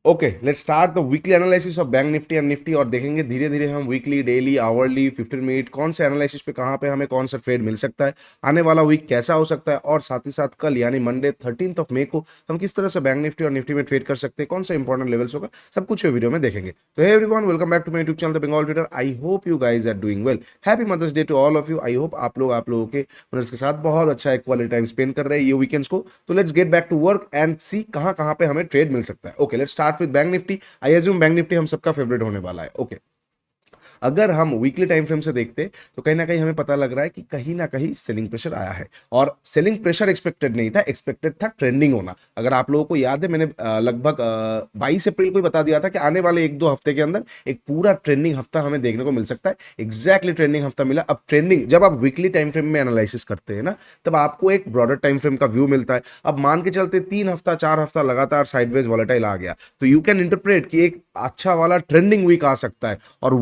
Okay, let's start the weekly analysis of bank Nifty and Nifty और देखेंगे धीरे धीरे हम वीकली, डेली, आवरली, 15 मिनट कौन से एनालिसिस पे कहाँ पे हमें कौन सा ट्रेड मिल सकता है, आने वाला वीक कैसा हो सकता है और साथ ही साथ कल यानी मंडे 13 मई को हम किस तरह से बैंक निफ्टी और निफ्टी में ट्रेड कर सकते हैं, कौन सा इंपॉर्टेंट लेवल्स होगा, सब कुछ वीडियो में देखेंगे। तो hey everyone, welcome back to my YouTube channel the Bengal trader. I hope you guys are doing well. Happy Mother's Day to all of you. I hope आप लोगों के मदर्स के साथ बहुत अच्छा एक क्वालिटी टाइम स्पेंड कर रहे हैं ये वीकेंड्स को। तो let's get back to work and see कहाँ कहाँ पे हमें ट्रेड मिल सकता है। Okay, let's start with Bank Nifty. I assume Bank Nifty हम सबका फेवरेट होने वाला है। ओके, अगर हम वीकली टाइम फ्रेम से देखते तो कहीं ना कहीं हमें पता लग रहा है कि कहीं ना कहीं सेलिंग प्रेशर आया है और सेलिंग प्रेशर एक्सपेक्टेड नहीं था, एक्सपेक्टेड था ट्रेंडिंग होना। अगर आप लोगों को याद है, मैंने लगभग 22 अप्रैल को ही बता दिया था कि आने वाले 1-2 हफ्ते के अंदर एक पूरा ट्रेंडिंग हफ्ता हमें देखने को मिल सकता है। एग्जैक्टली ट्रेंडिंग हफ्ता मिला। अब ट्रेंडिंग जब आप वीकली टाइम फ्रेम में एनालिसिस करते हैं ना, तब आपको एक ब्रॉडर टाइम फ्रेम का व्यू मिलता है। अब मान के चलते 3 हफ्ता 4 हफ्ता लगातार साइडवेज वॉलेटाइल आ गया, तो यू कैन इंटरप्रेट कि एक अच्छा वाला ट्रेंडिंग वीक आ सकता है और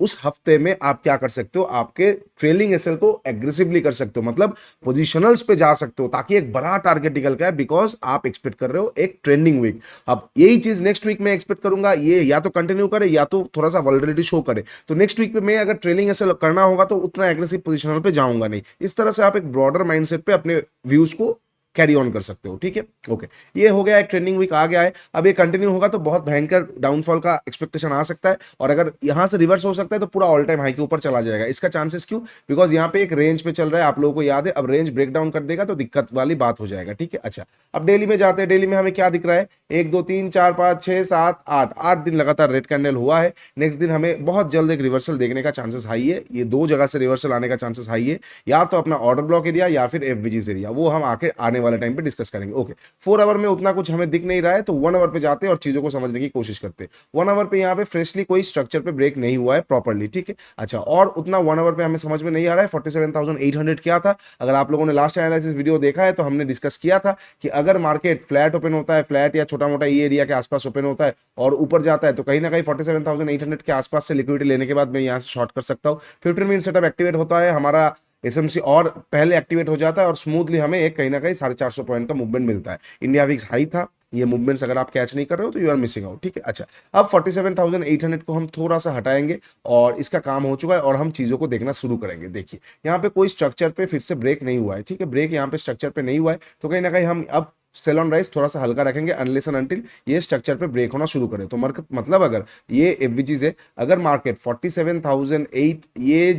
उस हफ्ते में आप क्या कर सकते हो, आपके ट्रेलिंग एसएल को एग्रेसिवली कर सकते हो, मतलब पोजीशनल्स पे जा सकते हो ताकि एक बड़ा टारगेट निकल के आए, बिकॉज आप एक्सपेक्ट कर रहे हो एक ट्रेंडिंग वीक। अब यही चीज नेक्स्ट वीक में एक्सपेक्ट करूंगा, ये या तो कंटिन्यू करे या तो थोड़ा सा वॉलरेटिलिटी शो करे। तो नेक्स्ट वीक पे मैं अगर ट्रेलिंग एसएल करना होगा तो उतना एग्रेसिव पोजिशनल पे जाऊंगा नहीं। इस तरह से आप एक ब्रॉडर माइंडसेट पे अपने व्यूज को कैरी ऑन कर सकते हो। ठीक है, ओके, ये हो गया, एक ट्रेंडिंग वीक आ गया है। अब ये कंटिन्यू होगा तो बहुत भयंकर डाउनफॉल का एक्सपेक्टेशन आ सकता है और अगर यहां से रिवर्स हो सकता है तो पूरा ऑल टाइम हाई के ऊपर चला जाएगा। इसका चांसेस क्यों? बिकॉज यहाँ पे एक रेंज पे चल रहा है, आप लोगों को याद है। अब रेंज ब्रेक डाउन कर देगा तो दिक्कत वाली बात हो जाएगा। ठीक है, अच्छा, अब डेली में जाते हैं। डेली में हमें क्या दिख रहा है? 1 2 3 4 5 6 7 8 दिन लगातार रेड कैंडल हुआ है। नेक्स्ट दिन हमें बहुत जल्द एक रिवर्सल देखने का चांसेस हाई है। ये दो जगह से रिवर्सल आने का चांसेस हाई है, या तो अपना ऑर्डर ब्लॉक एरिया या फिर एफवीजीज एरिया। वो हम आके आने वाले टाइम पे डिस्कस करेंगे। ओके, 4 आवर में उतना कुछ हमें दिख नहीं रहा है, तो 1 आवर पे जाते हैं और चीजों को समझने की कोशिश करते हैं। 1 आवर पे यहाँ पे फ्रेशली कोई स्ट्रक्चर पे ब्रेक नहीं हुआ है प्रॉपरली। ठीक है, अच्छा, और उतना 1 आवर पे हमें समझ में नहीं आ रहा है 47,800 क्या था। अगर आप लोगों ने लास्ट एनालिसिस वीडियो देखा है तो हमने डिस्कस किया था कि अगर मार्केट फ्लैट ओपन होता है, फ्लैट या छोटा मोटा ये एरिया के आसपास ओपन होता है और ऊपर जाता है, तो कहीं ना कहीं 47,800 के आसपास से लिक्विडिटी लेने के बाद मैं यहाँ से शॉर्ट कर सकता हूँ। 15 मिनट सेटअप एक्टिवेट होता है हमारा, एसएमसी और पहले एक्टिवेट हो जाता है और स्मूथली हमें एक कहीं ना कहीं 450 पॉइंट का मूवमेंट मिलता है। इंडिया विक्स हाई था, ये मूवमेंट्स अगर आप कैच नहीं कर रहे हो तो यू आर मिसिंग आउट। ठीक है, अच्छा, अब 47,800 को हम थोड़ा सा हटाएंगे और इसका काम हो चुका है और हम चीजों को देखना शुरू करेंगे। देखिए, यहाँ पे कोई स्ट्रक्चर पे फिर से ब्रेक नहीं हुआ है। ठीक है, ब्रेक यहाँ पे स्ट्रक्चर पे नहीं हुआ है, तो कहीं ना कहीं हम अब सेल ऑन राइस थोड़ा सा हल्का रखेंगे अनलेस एंड अनटिल ये स्ट्रक्चर पे ब्रेक होना शुरू करे। तो मतलब अगर ये एफवीजीज है, अगर मार्केट 47,008, ये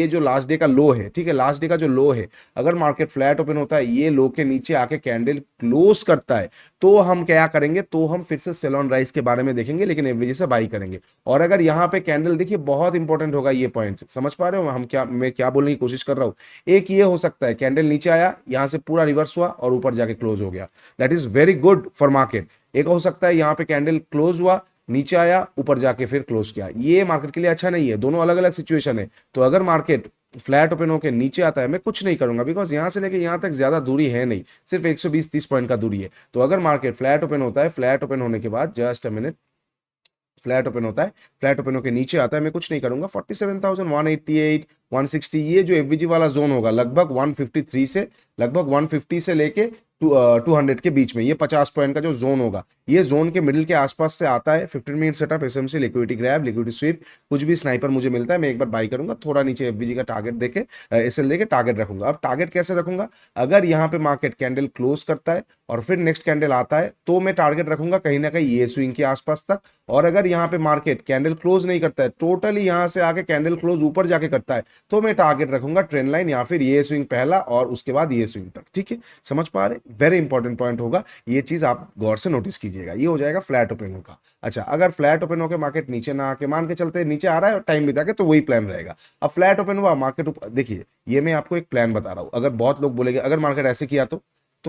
जो लास्ट डे का लो है, ठीक है, लास्ट डे का जो लो है, अगर मार्केट फ्लैट ओपन होता है, ये लो के नीचे आके कैंडल क्लोज करता है, तो हम क्या करेंगे? तो हम फिर से सेल ऑन राइस के बारे में देखेंगे, लेकिन एफवीजी से बाई करेंगे। और अगर यहाँ पे कैंडल, देखिए बहुत इंपॉर्टेंट होगा ये पॉइंट, समझ पा रहे हो मैं क्या बोलने की कोशिश कर रहा हूँ? एक ये हो सकता है कैंडल नीचे आया, यहाँ से पूरा रिवर्स हुआ और ऊपर जाके क्लोज हो गया, that is very good for market. एक हो सकता है यहाँ पे कैंडल क्लोज हुआ, नीचे आया, ऊपर जाके फिर क्लोज किया, ये मार्केट के लिए अच्छा नहीं है। दोनों अलग अलग सिचुएशन है। तो अगर मार्केट फ्लैट ओपन होकर नीचे आता है, मैं कुछ नहीं करूंगा, बिकॉज यहां से लेके यहां तक ज्यादा दूरी है नहीं, सिर्फ 120-30 पॉइंट का दूरी है। तो अगर मार्केट फ्लैट ओपन होता है, फ्लैट ओपन होने के बाद just a minute, flat open होता है, फ्लैट ओपन होकर नीचे आता है, मैं कुछ नहीं करूंगा। 47,188 160, ये जो एफवीजी वाला जोन होगा लगभग 153 से, लगभग 150 से लेके 200 के बीच में, ये 50 पॉइंट का जो जोन होगा, ये जोन के मिडिल के आसपास से आता है। 15 minute setup, SMC, liquidity grab, liquidity SVEEP, कुछ भी स्नाइपर मुझे मिलता है, मैं एक बार बाई करूंगा, थोड़ा नीचे एफवीजी का टारगेट देके एसएल लेके टारगेट रखूंगा। अब टारगेट कैसे रखूंगा? अगर यहाँ पे मार्केट कैंडल क्लोज करता है और फिर नेक्स्ट कैंडल आता है, तो मैं टारगेट रखूंगा कहीं ना कहीं ये स्विंग के आसपास तक। और अगर यहाँ पे मार्केट कैंडल क्लोज नहीं करता है, टोटली यहाँ से आके कैंडल क्लोज ऊपर जाके करता है, तो मैं टारगेट रखूंगा ट्रेंड लाइन या फिर ये स्विंग पहला और उसके बाद ये स्विंग तक। ठीक है, समझ पा रहे? वेरी इंपॉर्टेंट पॉइंट होगा, ये चीज आप गौर से नोटिस कीजिएगा। ये हो जाएगा फ्लैट ओपन होगा। अच्छा, अगर फ्लैट ओपन होकर मार्केट नीचे ना आके, मान के चलते नीचे आ रहा है और टाइम बिता के, तो वही प्लान रहेगा। अब फ्लैट ओपन हुआ, मार्केट ऊपर, देखिए ये मैं आपको एक प्लान बता रहा हूं। अगर बहुत लोग बोलेंगे अगर मार्केट ऐसे किया तो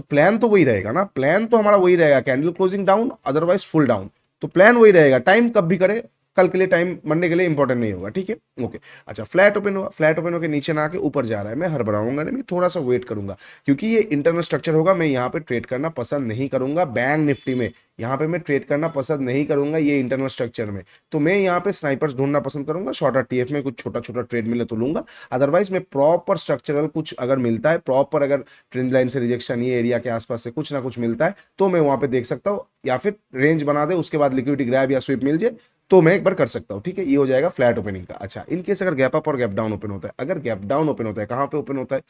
प्लान तो वही रहेगा ना, प्लान तो हमारा वही रहेगा, candle closing down, otherwise full down. तो प्लान वही रहेगा, टाइम कब भी करे, कल के लिए टाइम मंडे के लिए इंपॉर्टेंट नहीं होगा। ठीक है, ओके, अच्छा, फ्लैट ओपन हुआ, फ्लैट ओपन होकर नीचे ना आके ऊपर जा रहा है, मैं हड़बड़ाऊंगा नहीं, मैं थोड़ा सा वेट करूंगा, क्योंकि ये इंटरनल स्ट्रक्चर होगा, मैं यहाँ पे ट्रेड करना पसंद नहीं करूंगा। बैंक निफ्टी में यहाँ पे मैं ट्रेड करना पसंद नहीं करूंगा ये इंटरनल स्ट्रक्चर में। तो मैं यहाँ पे स्नाइपर्स ढूंढना पसंद करूंगा, शॉर्टर टीएफ में कुछ छोटा छोटा ट्रेड मिले तो लूंगा, अदरवाइज मैं प्रॉपर स्ट्रक्चरल कुछ अगर मिलता है, प्रॉपर अगर ट्रेंड लाइन से रिजेक्शन ये एरिया के आसपास से कुछ ना कुछ मिलता है, तो मैं वहां पे देख सकता हूँ। या फिर रेंज बना दे, उसके बाद लिक्विडिटी ग्रैब या स्वीप मिल जाए तो मैं एक बार कर सकता हूँ, ठीक है। ये हो जाएगा फ्लैट ओपनिंग का। अच्छा, इनकेस अगर गैप अप और गैप डाउन ओपन होता है, अगर गैप डाउन ओपन होता है, कहाँ पे ओपन होता है,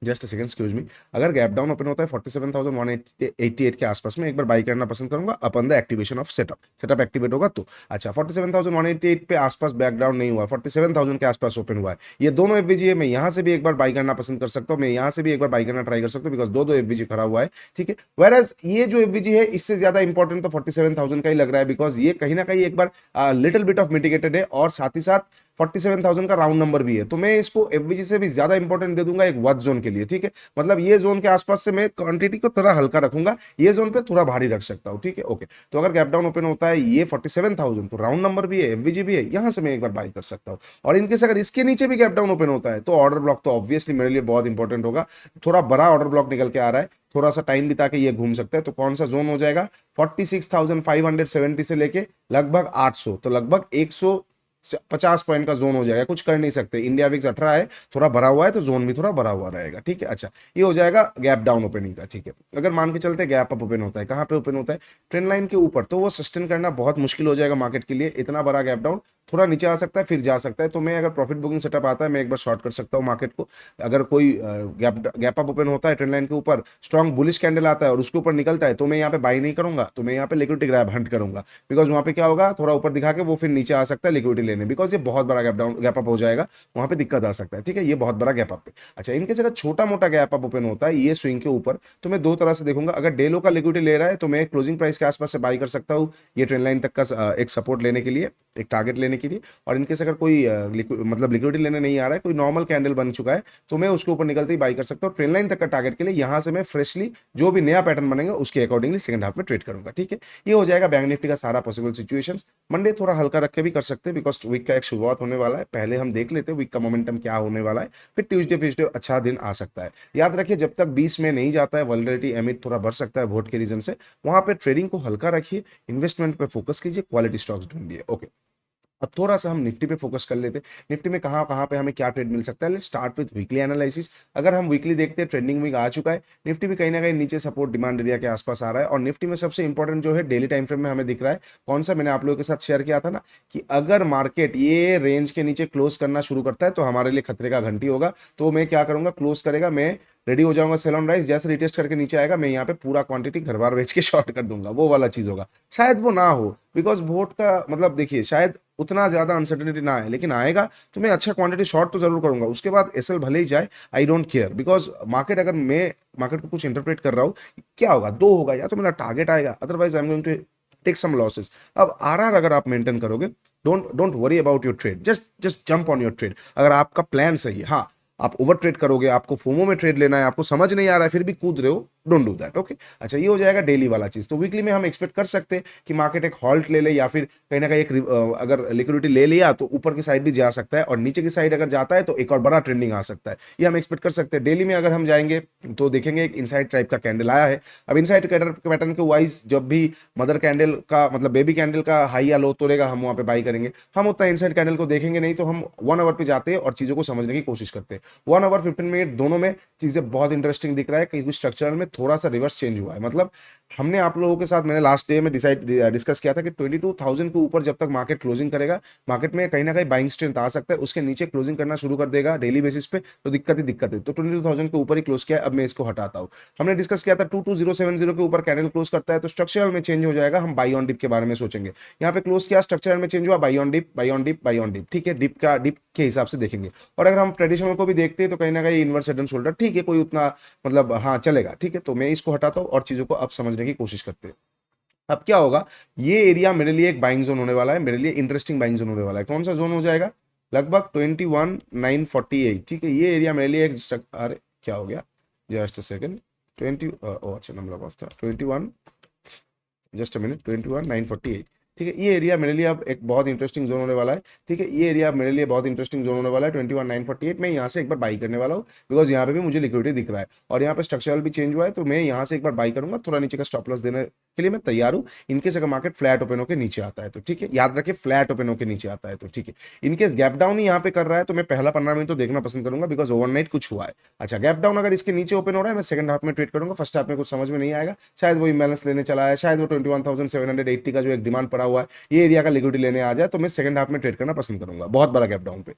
जस्ट सेकंड एक्सक्यूज मी, अगर गैप डाउन ओपन होता है 47,188 के आसपास में, एक बार बाई करना पसंद करूंगा upon the activation of setup, setup activate होगा तो। अच्छा, 47,188 पे आसपास बैक डाउन नहीं हुआ, 47,000 के आसपास ओपन हुआ है, ये दोनों एफवीजी है, मैं यहां से भी एक बार बाई करना पसंद कर सकता हूं, मैं यहां से भी एक बार बाई करना ट्राई कर सकता हूं, बिकॉज दो एफवीजी खड़ा हुआ है, ठीक है। वेरएज ये जो एफवीजी है इससे ज्यादा इंपॉर्टेंट तो 47,000 का ही लग रहा है, बिकॉज ये कहीं ना कहीं एक बार लिटिल बिट ऑफ मिटिगेटेड है और साथ ही साथ 47,000 का राउंड नंबर भी है, तो मैं इसको एफवीजी से भी ज्यादा इंपॉर्टेंट दे दूंगा एक वॉच जोन के लिए, ठीक है। मतलब ये जोन के आसपास से मैं क्वांटिटी को थोड़ा हल्का रखूंगा, ये जोन पे थोड़ा भारी रख सकता हूं, ठीक है। ओके, तो अगर गैप डाउन ओपन होता है ये 47,000, तो राउंड नंबर भी है, एफवीजी भी है, यहां से मैं एक बार बाई कर सकता हूं। और इनकेस अगर इसके नीचे भी गैप डाउन ओपन होता है तो ऑर्डर ब्लॉक तो ऑब्वियसली मेरे लिए बहुत इंपॉर्टेंट होगा, थोड़ा बड़ा ऑर्डर ब्लॉक निकल के आ रहा है, थोड़ा सा टाइम बिता के ये घूम सकता है, तो कौन सा जोन हो जाएगा, 46,570 से लेके लगभग 800, तो लगभग 150 पॉइंट का जोन हो जाएगा, कुछ कर नहीं सकते। इंडिया विक्स 18 है, थोड़ा भरा हुआ है तो जोन भी थोड़ा भरा हुआ रहेगा, ठीक है। अच्छा, ये हो जाएगा गैप डाउन ओपनिंग का, ठीक है। अगर मान के चलते गैप अप ओपन होता है, कहां पे ओपन होता है, ट्रेंड लाइन के ऊपर, तो वो सस्टेन करना बहुत मुश्किल हो जाएगा मार्केट के लिए, इतना बड़ा गैप डाउन, थोड़ा नीचे आ सकता है फिर जा सकता है, तो मैं अगर प्रॉफिट बुकिंग सेटअप आता है मैं एक बार शॉर्ट कर सकता हूँ मार्केट को। अगर कोई गैप अप ओपन होता है ट्रेंड लाइन के ऊपर, स्ट्रॉन्ग बुलिश कैंडल आता है और उसके ऊपर निकलता है, तो मैं यहाँ पे बाई नहीं करूंगा, तो मैं यहाँ पे लिक्विडिटी ग्रैब हंट करूंगा, बिकॉज वहां पे क्या होगा, थोड़ा ऊपर दिखा के वो फिर नीचे आ सकता है लिक्विडिटी लेने, बिकॉज ये बहुत बड़ा गैप डाउन गैप अप हो जाएगा, वहां पे दिक्कत आ सकता है, ठीक है। ये बहुत बड़ा गैप अप है। अच्छा, इनके अगर छोटा मोटा गैप अप ओपन होता है ये स्विंग के ऊपर, तो मैं दो तरह से देखूंगा, अगर डे लो का लिक्विडिटी ले रहा है तो मैं क्लोजिंग प्राइस के आसपास से बाई कर सकता हूँ, ये ट्रेंड लाइन तक का एक सपोर्ट लेने के लिए, एक टारगेट लेने के लिए। और इनकेस अगर कोई मतलब लिक्विडिटी लेने नहीं आ रहा है, कोई नॉर्मल कैंडल बन चुका है, तो मैं उसके ऊपर निकलते ही बाई कर सकता हूँ ट्रेंड लाइन तक का टारगेट के लिए, यहां से मैं फ्रेशली जो भी नया पैटर्न बनेगा उसके अकॉर्डिंगली सेकंड हाफ में ट्रेड करूंगा, ठीक है। ये हो जाएगा बैंक निफ्टी का सारा पॉसिबल सिचुएशन। मंडे थोड़ा हल्का रख के भी कर सकते हैं, बिकॉज वीक का एक शुरुआत होने वाला है, पहले हम देख लेते हैं वीक का मोमेंटम क्या होने वाला है, फिर ट्यूसडे फिफ्सडे अच्छा दिन आ सकता है। याद रखिए, जब तक 20 में नहीं जाता है, वॉलेटिलिटी एमिट थोड़ा बढ़ सकता है वोट के रीजन से, वहां पे ट्रेडिंग को हल्का रखिए, इन्वेस्टमेंट पे फोकस कीजिए, क्वालिटी स्टॉक्स ढूंढिए। ओके, अब थोड़ा सा हम निफ्टी पे फोकस कर लेते हैं, निफ्टी में कहाँ कहाँ पे हमें क्या ट्रेड मिल सकता है। Let's start with weekly analysis. अगर हम वीकली देखते हैं, ट्रेंडिंग वीक आ चुका है, निफ्टी भी कहीं ना कहीं नीचे सपोर्ट डिमांड एरिया के आसपास आ रहा है, और निफ्टी में सबसे इंपॉर्टेंट जो है डेली टाइम फ्रेम में हमें दिख रहा है, कौन सा, मैंने आप लोगों के साथ शेयर किया था ना, कि अगर मार्केट ये रेंज के नीचे क्लोज करना शुरू करता है तो हमारे लिए खतरे का घंटी होगा, तो मैं क्या करूंगा, क्लोज करेगा मैं रेडी हो जाऊंगा सेल ऑन राइज, जैसे रिटेस्ट करके नीचे आएगा मैं यहाँ पे पूरा क्वांटिटी घर बार बेच के शॉर्ट कर दूंगा, वो वाला चीज होगा। शायद वो ना हो, बिकॉज वोट का मतलब देखिए, शायद उतना ज्यादा अनसर्टेनिटी ना आए, लेकिन आएगा तो मैं अच्छा क्वांटिटी शॉर्ट तो जरूर करूंगा, उसके बाद एसएल भले ही जाए, I don't care, because market, अगर मैं मार्केट को कुछ इंटरप्रेट कर रहा हूँ, क्या होगा, दो होगा, या तो मेरा टारगेट आएगा, otherwise I am going to take some losses. अब आरआर अगर आप मेंटेन करोगे, don't don't worry about your trade, just just jump on your trade, अगर आपका प्लान सही है। हाँ, आप ओवर ट्रेड करोगे, आपको फोमो में ट्रेड लेना है, आपको समझ नहीं आ रहा है फिर भी कूद रहे हो, डोंट डू दैट, ओके। अच्छा, ये हो जाएगा डेली वाला चीज। तो वीकली में हम एक्सपेक्ट कर सकते हैं कि मार्केट एक हॉल्ट ले ले, या फिर कहीं ना कहीं एक अगर लिक्विडिटी ले लिया तो ऊपर की साइड भी जा सकता है, और नीचे की साइड अगर जाता है तो एक और बड़ा ट्रेंडिंग आ सकता है, ये हम एक्सपेक्ट कर सकते हैं। डेली में अगर हम जाएंगे तो देखेंगे एक इनसाइड टाइप का कैंडल आया है। अब इनसाइड पैटर्न के वाइज जब भी मदर कैंडल का मतलब बेबी कैंडल का हाई या लो तोड़ेगा, हम वहां पे बाई करेंगे। हम उतना इनसाइड कैंडल को देखेंगे नहीं, तो हम 1 आवर पे जाते हैं और चीजों को समझने की कोशिश करते हैं। 1 आवर 15 मिनट दोनों में चीजें बहुत इंटरेस्टिंग दिख रहा है, क्योंकि स्ट्रक्चर में थोड़ा सा रिवर्स चेंज हुआ है। मतलब हमने आप लोगों के साथ, मैंने लास्ट डे में डिस्कस किया था कि 22,000 के ऊपर जब तक मार्केट क्लोजिंग करेगा, मार्केट में कहीं ना कहीं बाइंग स्ट्रेंथ आ सकता है, उसके नीचे क्लोजिंग करना शुरू कर देगा डेली बेसिस पे, तो दिक्कत ही दिक्कत है। तो 22,000 के ऊपर ही क्लोज किया है, अब मैं इसको हटाता हूँ। हमने डिस्कस किया था 22,070 के ऊपर कैंडल क्लोज करता है तो स्ट्रक्चरल में चेंज हो जाएगा, हम बाई ऑन डिप के बारे में सोचेंगे। यहाँ पे क्लोज किया, स्ट्रक्चरल में चेंज हुआ, buy on dip, buy on dip, buy on dip, ठीक है, डिप का डिप के हिसाब से देखेंगे। और अगर हम ट्रेडिशनल को भी देखते हैं तो कहीं ना कहीं इनवर्स हेड एंड शोल्डर, ठीक है, कोई उतना मतलब हाँ चलेगा, ठीक है। तो मैं इसको हटाता हूँ और चीजों को अब समझने की कोशिश करते हैं। अब क्या होगा, ये एरिया मेरे लिए एक बाइंग जोन होने वाला है, मेरे लिए इंटरेस्टिंग बाइंग जोन होने वाला है। कौन सा जोन हो जाएगा, लगभग 21,948, ठीक है। ये एरिया मेरे लिए एक अरे क्या हो गया, जस्ट अ सेकंड, 20 अच्छा नंबर ऑफ था 21, जस्ट अ मिनट, 21,948, ठीक है, ये एरिया मेरे लिए अब एक बहुत इंटरेस्टिंग जोन होने वाला है। ठीक है, ये एरिया मेरे लिए बहुत इंटरेस्टिंग जोन होने वाला है 21,948 में यहाँ से एक बार बाई करने वाला हूँ, बिकॉज यहाँ पे भी मुझे लिक्विडिटी दिख रहा है और यहाँ पे स्ट्रक्चरल भी चेंज हुआ है, तो मैं यहाँ से एक बार बाई करूंगा, थोड़ा नीचे का स्टॉप लॉस देने के लिए मैं तैयार हूँ। इनकेस अगर मार्केट फ्लैट ओपन होकर नीचे आता है तो ठीक है, याद रखिए फ्लैट ओपन होकर नीचे आता है तो ठीक है। इनकेस गैप डाउन ही यहाँ पे कर रहा है तो मैं पहला 15 मिनट तो देखना पसंद करूंगा, बिकॉज ओवरनाइट कुछ हुआ है। अच्छा, गैप डाउन अगर इसके नीचे ओपन हो रहा है, मैं सेकंड हाफ में ट्रेड करूंगा, फर्स्ट हाफ में कुछ समझ में नहीं आएगा, शायद वो इम्बैलेंस लेने चला है, शायद वो 21,780 का जो एक डिमांड पड़ा हुआ है ये एरिया का लिक्विडिटी लेने आ जाए, तो मैं सेकंड हाफ में ट्रेड करना पसंद करूंगा बहुत बड़ा गैप डाउन पे।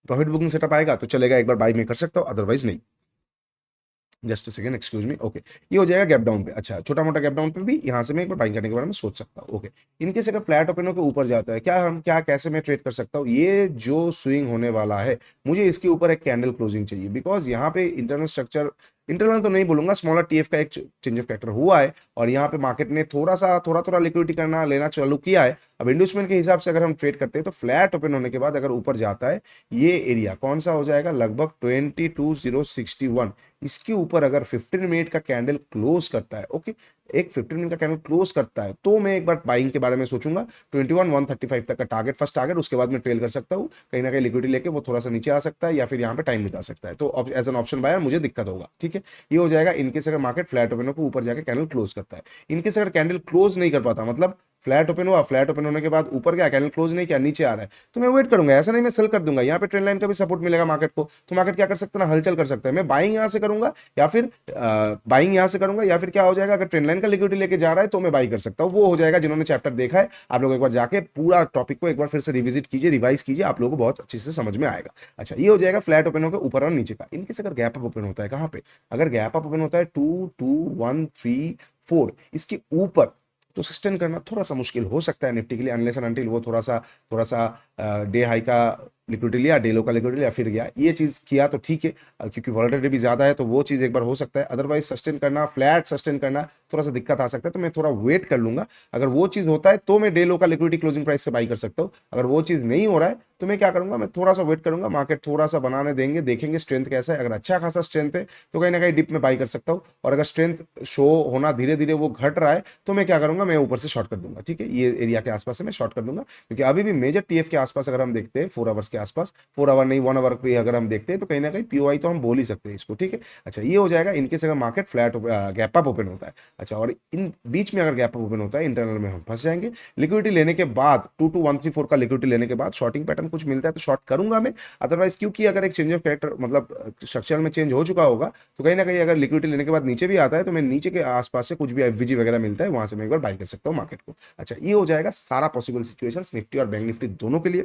प्रॉफिट बुकिंग सेटअप आएगा तो चलेगा, एक बार बाई में कर सकता हूं, अदरवाइज नहीं। Just second, excuse me. Okay, ये हो जाएगा गैप डाउन पे। अच्छा, छोटा मोटा गैप डाउन पे भी यहाँ से मैं एक बार बाइंग करने के बारे में सोच सकता हूँ। ओके, इनकेस अगर फ्लैट ओपन होकर ऊपर जाता है, क्या कैसे मैं ट्रेड कर सकता हूँ, ये जो स्विंग होने वाला है मुझे इसके ऊपर एक कैंडल क्लोजिंग चाहिए, बिकॉज यहाँ पे इंटरनल स्ट्रक्चर, इंटरनल तो नहीं बोलूंगा, स्मॉलर टीएफ का एक चेंज ऑफ कैरेक्टर हुआ है और यहाँ पे मार्केट ने थोड़ा लिक्विडिटी करना लेना चालू किया है। अब इंडस्ट्रीमेंट के हिसाब से अगर हम ट्रेड करते हैं तो फ्लैट ओपन होने के बाद अगर ऊपर जाता है, ये एरिया कौन सा हो जाएगा, लगभग 22,061, इसके ऊपर अगर 15 मिनट का कैंडल क्लोज करता है, ओके, एक 15 मिनट का कैंडल क्लोज करता है तो मैं एक बार बाइंग के बारे में सोचूंगा। 21,135 तक का टारगेट, फर्स्ट टारगेट, उसके बाद मैं ट्रेल कर सकता हूँ, कहीं ना कहीं लिक्विडिटी लेके वो थोड़ा सा नीचे आ सकता है या फिर यहाँ पे टाइम बिता सकता है, तो एज एन ऑप्शन बायर मुझे दिक्कत होगा। ठीक है, ये हो जाएगा इनकेस अगर मार्केट फ्लैट ओपन को ऊपर जाके कैंडल क्लोज करता है। इनकेस अगर कैंडल क्लोज नहीं कर पाता, मतलब फ्लैट ओपन हुआ, फ्लैट ओपन होने के बाद ऊपर गया, कैंडल क्लोज नहीं किया, नीचे आ रहा है, तो मैं वेट करूंगा, ऐसा नहीं मैं सेल कर दूंगा, यहाँ पे ट्रेंड लाइन का भी सपोर्ट मिलेगा मार्केट को, तो मार्केट क्या कर सकता है ना, हलचल कर सकता है। मैं बाइंग यहाँ से करूंगा या फिर बाइंग यहाँ से करूंगा, या फिर क्या हो जाएगा, अगर ट्रेंड लाइन का लिक्विडिटी लेके जा रहा है तो मैं बाई कर सकता हूँ। वो हो जाएगा, जिन्होंने चैप्टर देखा है आप लोग एक बार जाके पूरा टॉपिक को एक बार फिर से रिविजिट कीजिए, रिवाइज कीजिए, आप लोगों को बहुत अच्छे से समझ में आएगा। अच्छा, ये हो जाएगा फ्लैट ओपन होकर ऊपर और नीचे का। इनकेस अगर गैप अप ओपन होता है, कहाँ पे, अगर गैप अप ओपन होता है 2,2,1,3,4 इसके ऊपर, तो सस्टेन करना थोड़ा सा मुश्किल हो सकता है निफ्टी के लिए, अनलेस एंड अनटिल वो थोड़ा सा डे हाई का लिक्विडिटी लिया, डे लो का लिक्विडिटी लिया, फिर गया, ये चीज किया तो ठीक है, क्योंकि वॉलेटिलिटी भी ज्यादा है तो वो चीज एक बार हो सकता है। अदरवाइज सस्टेन करना, फ्लैट सस्टेन करना थोड़ा सा दिक्कत आ सकता है, तो मैं थोड़ा वेट कर लूंगा। अगर वो चीज होता है तो मैं डे लो का लिक्विडिटी क्लोजिंग प्राइस से बाई कर सकता हूँ। अगर वो चीज नहीं हो रहा है तो मैं क्या करूंगा, मैं थोड़ा सा वेट करूंगा, मार्केट थोड़ा सा बनाने देंगे, देखेंगे स्ट्रेंथ कैसा है, अगर अच्छा खासा स्ट्रेंथ है तो कहीं ना कहीं डिप में बाई कर सकता हूँ, और अगर स्ट्रेंथ शो होना धीरे धीरे वो घट रहा है तो मैं क्या करूंगा, मैं ऊपर से शॉर्ट कर दूंगा। ठीक है, ये एरिया के आसपास से मैं शॉर्ट कर दूंगा, क्योंकि अभी भी मेजर टीएफ के आसपास अगर हम देखते हैं 4 आवर्स के आसपास, 4 आवर नहीं 1 आवर पे अगर हम देखते हैं तो कहीं ना कहीं पीओआई तो हम बोल ही सकते हैं इसको। ठीक है, अच्छा, ये हो जाएगा इनकेस अगर market flat gap up open होता है। अच्छा, और इन बीच में अगर गैप अप ओपन होता है, इंटरनल में हम फंस जाएंगे। लिक्विडिटी लेने के बाद 22,134 का लिक्विडिटी लेने के बाद शॉर्टिंग पैटर्न कुछ मिलता है तो शॉर्ट करूंगा मैं, अदरवाइज क्योंकि अगर एक चेंज ऑफ कैरेक्टर मतलब स्ट्रक्चर में चेंज हो चुका होगा तो कहीं ना कहीं अगर लिक्विडिटी लेने के बाद नीचे भी आता है तो मैं नीचे के आसपास से कुछ भी एफवीजी वगैरह मिलता है वहां से मैं एक बार बाई कर सकता हूँ मार्केट को। अच्छा, ये हो जाएगा सारा पॉसिबल सिचुएशन निफ्टी और बैंक निफ्टी दोनों के लिए।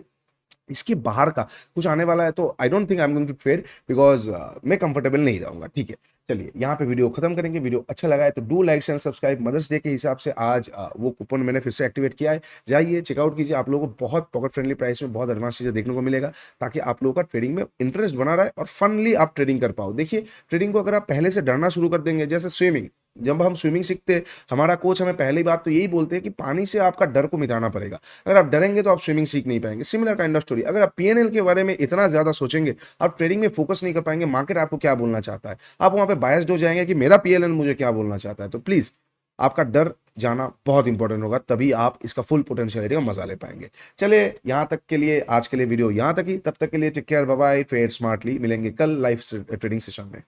इसके बाहर का कुछ आने वाला है तो I don't think I am going to trade, because मैं कंफर्टेबल नहीं रहूंगा। ठीक है, चलिए यहाँ पे वीडियो खत्म करेंगे। वीडियो अच्छा लगा है तो do like and subscribe. Mother's Day के हिसाब से आज वो कूपन मैंने फिर से एक्टिवेट किया है, जाइए चेकआउट कीजिए, आप लोगों को बहुत पॉकेट फ्रेंडली प्राइस में बहुत एडवांस चीजें देखने को मिलेगा, ताकि आप लोगों का ट्रेडिंग में इंटरेस्ट बना रहा है और फनली आप ट्रेडिंग कर पाओ। देखिए, ट्रेडिंग को अगर आप पहले से डरना शुरू कर देंगे, जैसे स्विमिंग, जब हम स्विमिंग सीखते हैं हमारा कोच हमें पहली बात तो यही बोलते हैं कि पानी से आपका डर को मिटाना पड़ेगा, अगर आप डरेंगे तो आप स्विमिंग सीख नहीं पाएंगे। सिमिलर काइंड ऑफ स्टोरी, अगर आप पीएनएल के बारे में इतना ज्यादा सोचेंगे, आप ट्रेडिंग में फोकस नहीं कर पाएंगे, मार्केट आपको क्या बोलना चाहता है, आप वहां पे बायस्ड हो जाएंगे कि मेरा पीएनएल मुझे क्या बोलना चाहता है। तो प्लीज आपका डर जाना बहुत इंपॉर्टेंट होगा, तभी आप इसका फुल पोटेंशियलिटी का मजा ले पाएंगे। चलिए यहाँ तक के लिए, आज के लिए वीडियो यहाँ तक ही, तब तक के लिए take care, bye bye, trade smartly, मिलेंगे कल लाइव ट्रेडिंग सेशन में।